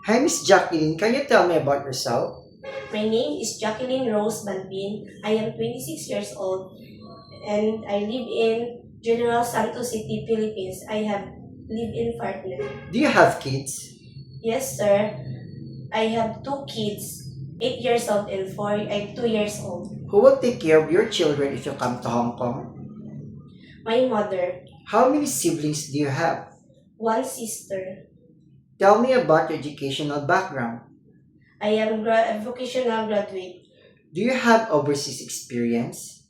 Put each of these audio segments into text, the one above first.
Hi, Miss Jacqueline. Can you tell me about yourself? My name is Jacqueline Rose Balbin. I am 26 years old and I live in General Santos City, Philippines. I have lived in partner. Do you have kids? Yes, sir. I have two kids, 8 years old and 2 years old. Who will take care of your children if you come to Hong Kong? My mother, How many siblings do you have? one sister. Tell me about your educational background. I am a vocational graduate. Do you have overseas experience?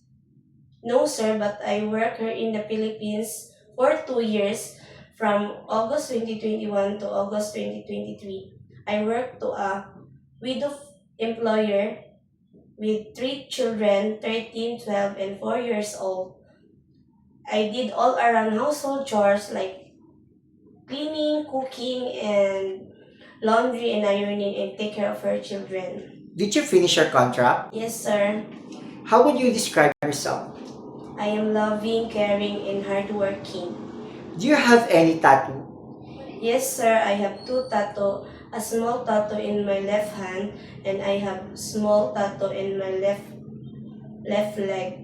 No, sir, but I work here in the Philippines for 2 years from August 2021 to August 2023. I work to a widow employer with three children, 13, 12, and 4 years old. I did all around household chores like cleaning, cooking, and laundry and ironing and take care of her children. Did you finish your contract? Yes, sir. How would you describe yourself? I am loving, caring, and hardworking. Do you have any tattoo? Yes, sir. I have two tattoo. A small tattoo in my left hand, and I have small tattoo in my left leg.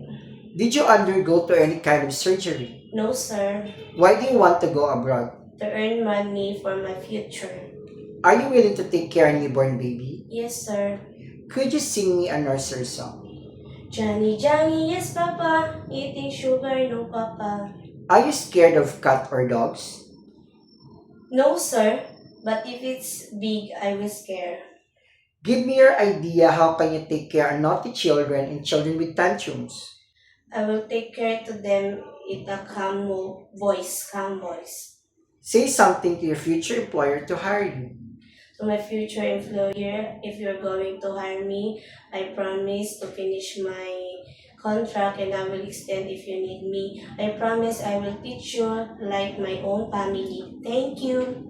Did you undergo to any kind of surgery? No, sir. Why do you want to go abroad? To earn money for my future. Are you willing to take care of a newborn baby? Yes, sir. Could you sing me a nursery song? Johnny, Johnny, yes, Papa. Eating sugar, no, Papa. Are you scared of cats or dogs? No, sir. But if it's big, I will scare. Give me your idea how can you take care of naughty children and children with tantrums. I will take care to them in a calm voice. Say something to your future employer to hire you. To my future employer, if you're going to hire me, I promise to finish my contract and I will extend if you need me. I promise I will teach you like my own family. Thank you.